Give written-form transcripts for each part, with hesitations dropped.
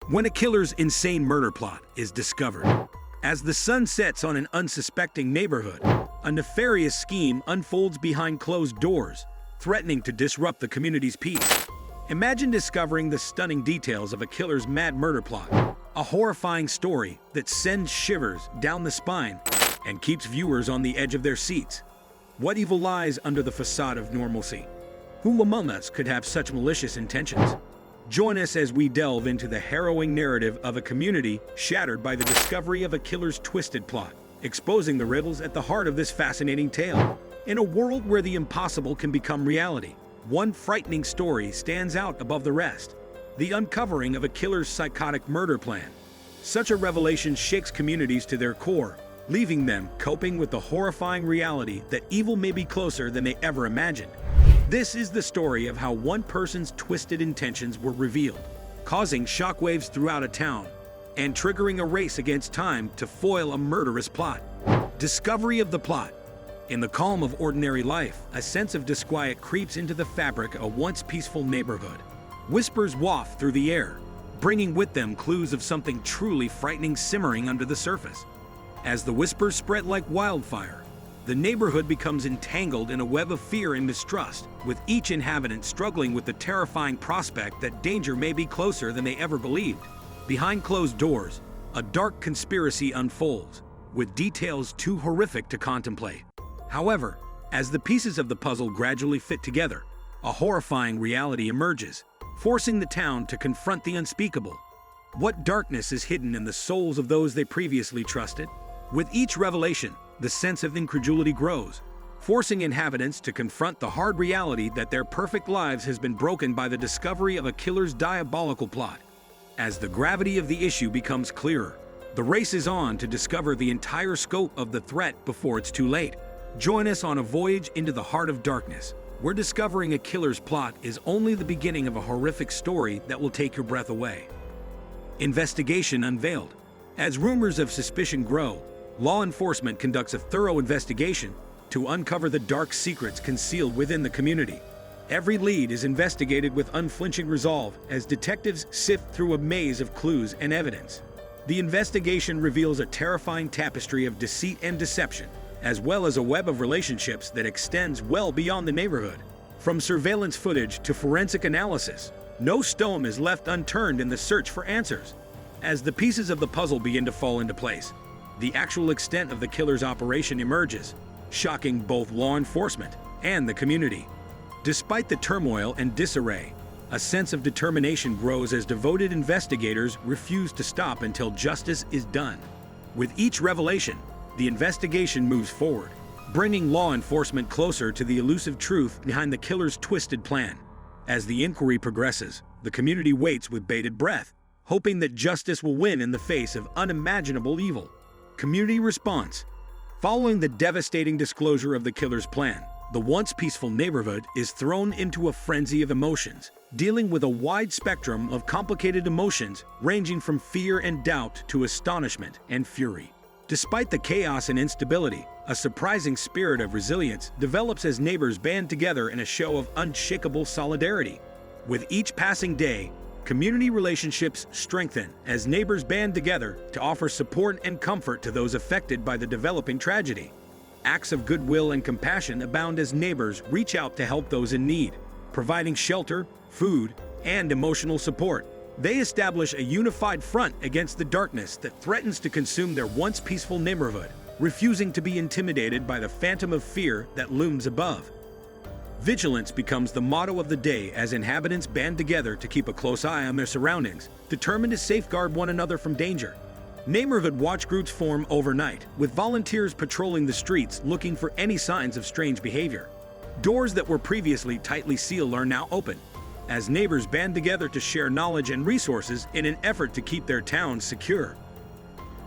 When a killer's insane murder plot is discovered. As the sun sets on an unsuspecting neighborhood, a nefarious scheme unfolds behind closed doors, threatening to disrupt the community's peace. Imagine discovering the stunning details of a killer's mad murder plot, a horrifying story that sends shivers down the spine and keeps viewers on the edge of their seats. What evil lies under the facade of normalcy? Who among us could have such malicious intentions? Join us as we delve into the harrowing narrative of a community shattered by the discovery of a killer's twisted plot, exposing the riddles at the heart of this fascinating tale. In a world where the impossible can become reality, one frightening story stands out above the rest: the uncovering of a killer's psychotic murder plan. Such a revelation shakes communities to their core, leaving them coping with the horrifying reality that evil may be closer than they ever imagined. This is the story of how one person's twisted intentions were revealed, causing shockwaves throughout a town and triggering a race against time to foil a murderous plot. Discovery of the plot. In the calm of ordinary life, a sense of disquiet creeps into the fabric of a once peaceful neighborhood. Whispers waft through the air, bringing with them clues of something truly frightening simmering under the surface. As the whispers spread like wildfire, the neighborhood becomes entangled in a web of fear and mistrust, with each inhabitant struggling with the terrifying prospect that danger may be closer than they ever believed. Behind closed doors, a dark conspiracy unfolds, with details too horrific to contemplate. However, as the pieces of the puzzle gradually fit together, a horrifying reality emerges, forcing the town to confront the unspeakable. What darkness is hidden in the souls of those they previously trusted? With each revelation, the sense of incredulity grows, forcing inhabitants to confront the hard reality that their perfect lives has been broken by the discovery of a killer's diabolical plot. As the gravity of the issue becomes clearer, the race is on to discover the entire scope of the threat before it's too late. Join us on a voyage into the heart of darkness, where discovering a killer's plot is only the beginning of a horrific story that will take your breath away. Investigation unveiled. As rumors of suspicion grow, law enforcement conducts a thorough investigation to uncover the dark secrets concealed within the community. Every lead is investigated with unflinching resolve as detectives sift through a maze of clues and evidence. The investigation reveals a terrifying tapestry of deceit and deception, as well as a web of relationships that extends well beyond the neighborhood. From surveillance footage to forensic analysis, no stone is left unturned in the search for answers. As the pieces of the puzzle begin to fall into place, the actual extent of the killer's operation emerges, shocking both law enforcement and the community. Despite the turmoil and disarray, a sense of determination grows as devoted investigators refuse to stop until justice is done. With each revelation, the investigation moves forward, bringing law enforcement closer to the elusive truth behind the killer's twisted plan. As the inquiry progresses, the community waits with bated breath, hoping that justice will win in the face of unimaginable evil. Community response. Following the devastating disclosure of the killer's plan, the once peaceful neighborhood is thrown into a frenzy of emotions, dealing with a wide spectrum of complicated emotions ranging from fear and doubt to astonishment and fury. Despite the chaos and instability, a surprising spirit of resilience develops as neighbors band together in a show of unshakable solidarity. With each passing day, community relationships strengthen as neighbors band together to offer support and comfort to those affected by the developing tragedy. Acts of goodwill and compassion abound as neighbors reach out to help those in need, providing shelter, food, and emotional support. They establish a unified front against the darkness that threatens to consume their once peaceful neighborhood, refusing to be intimidated by the phantom of fear that looms above. Vigilance becomes the motto of the day as inhabitants band together to keep a close eye on their surroundings, determined to safeguard one another from danger. Neighborhood watch groups form overnight, with volunteers patrolling the streets looking for any signs of strange behavior. Doors that were previously tightly sealed are now open, as neighbors band together to share knowledge and resources in an effort to keep their towns secure.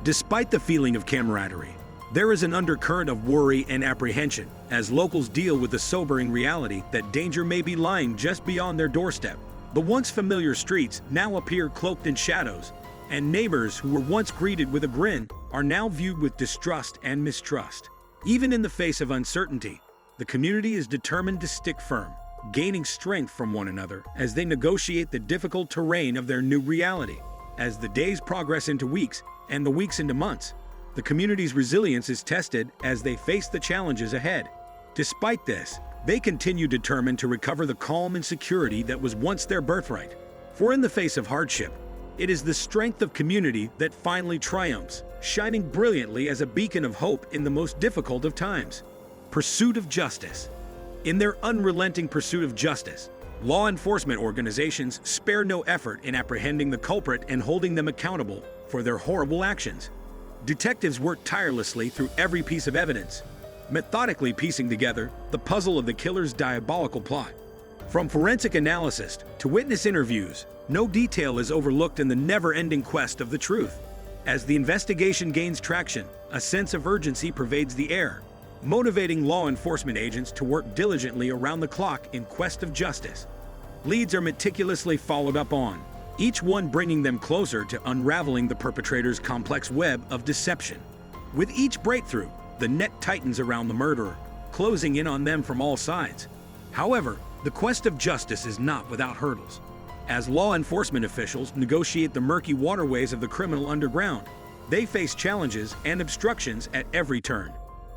Despite the feeling of camaraderie, there is an undercurrent of worry and apprehension as locals deal with the sobering reality that danger may be lying just beyond their doorstep. The once familiar streets now appear cloaked in shadows, and neighbors who were once greeted with a grin are now viewed with distrust and mistrust. Even in the face of uncertainty, the community is determined to stick firm, gaining strength from one another as they negotiate the difficult terrain of their new reality. As the days progress into weeks and the weeks into months, the community's resilience is tested as they face the challenges ahead. Despite this, they continue determined to recover the calm and security that was once their birthright. For in the face of hardship, it is the strength of community that finally triumphs, shining brilliantly as a beacon of hope in the most difficult of times. Pursuit of justice. In their unrelenting pursuit of justice, law enforcement organizations spare no effort in apprehending the culprit and holding them accountable for their horrible actions. Detectives work tirelessly through every piece of evidence, methodically piecing together the puzzle of the killer's diabolical plot. From forensic analysis to witness interviews, no detail is overlooked in the never-ending quest of the truth. As the investigation gains traction, a sense of urgency pervades the air, motivating law enforcement agents to work diligently around the clock in quest of justice. Leads are meticulously followed up on, each one bringing them closer to unraveling the perpetrator's complex web of deception. With each breakthrough, the net tightens around the murderer, closing in on them from all sides. However, the quest of justice is not without hurdles. As law enforcement officials negotiate the murky waterways of the criminal underground, they face challenges and obstructions at every turn.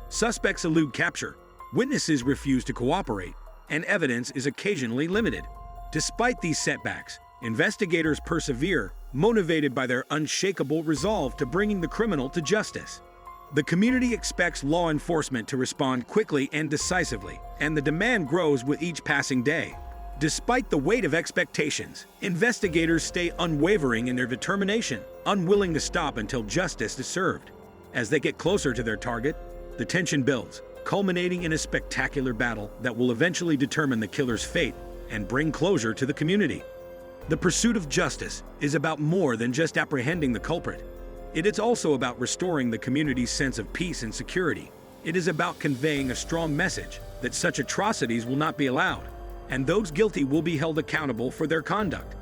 Suspects elude capture, witnesses refuse to cooperate, and evidence is occasionally limited. Despite these setbacks, investigators persevere, motivated by their unshakable resolve to bringing the criminal to justice. The community expects law enforcement to respond quickly and decisively, and the demand grows with each passing day. Despite the weight of expectations, investigators stay unwavering in their determination, unwilling to stop until justice is served. As they get closer to their target, the tension builds, culminating in a spectacular battle that will eventually determine the killer's fate and bring closure to the community. The pursuit of justice is about more than just apprehending the culprit. It is also about restoring the community's sense of peace and security. It is about conveying a strong message that such atrocities will not be allowed, and those guilty will be held accountable for their conduct.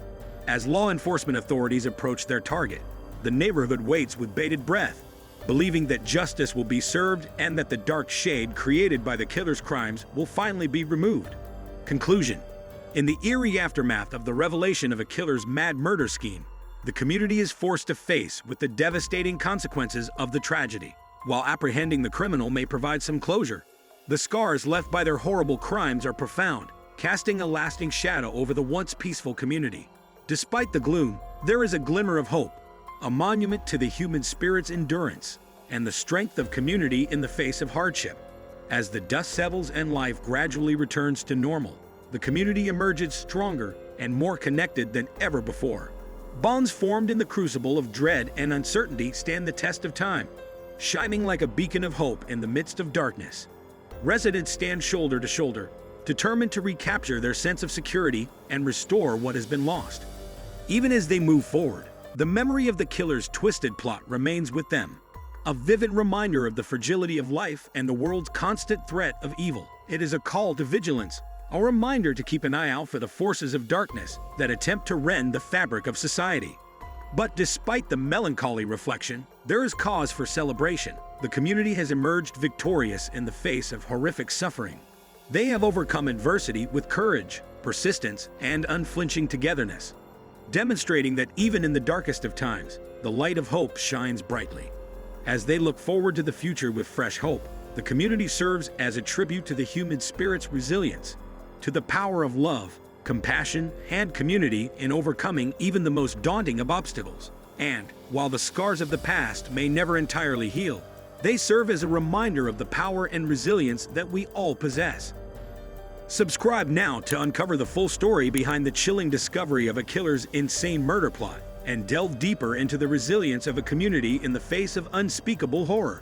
As law enforcement authorities approach their target, the neighborhood waits with bated breath, believing that justice will be served and that the dark shade created by the killer's crimes will finally be removed. Conclusion. In the eerie aftermath of the revelation of a killer's mad murder scheme, the community is forced to face with the devastating consequences of the tragedy. While apprehending the criminal may provide some closure, the scars left by their horrible crimes are profound, casting a lasting shadow over the once peaceful community. Despite the gloom, there is a glimmer of hope, a monument to the human spirit's endurance and the strength of community in the face of hardship. As the dust settles and life gradually returns to normal, the community emerges stronger and more connected than ever before. Bonds formed in the crucible of dread and uncertainty stand the test of time, shining like a beacon of hope in the midst of darkness. Residents stand shoulder to shoulder, determined to recapture their sense of security and restore what has been lost. Even as they move forward, the memory of the killer's twisted plot remains with them, a vivid reminder of the fragility of life and the world's constant threat of evil. It is a call to vigilance, a reminder to keep an eye out for the forces of darkness that attempt to rend the fabric of society. But despite the melancholy reflection, there is cause for celebration. The community has emerged victorious in the face of horrific suffering. They have overcome adversity with courage, persistence, and unflinching togetherness, demonstrating that even in the darkest of times, the light of hope shines brightly. As they look forward to the future with fresh hope, the community serves as a tribute to the human spirit's resilience, to the power of love, compassion, and community in overcoming even the most daunting of obstacles. And, while the scars of the past may never entirely heal, they serve as a reminder of the power and resilience that we all possess. Subscribe now to uncover the full story behind the chilling discovery of a killer's insane murder plot and delve deeper into the resilience of a community in the face of unspeakable horror.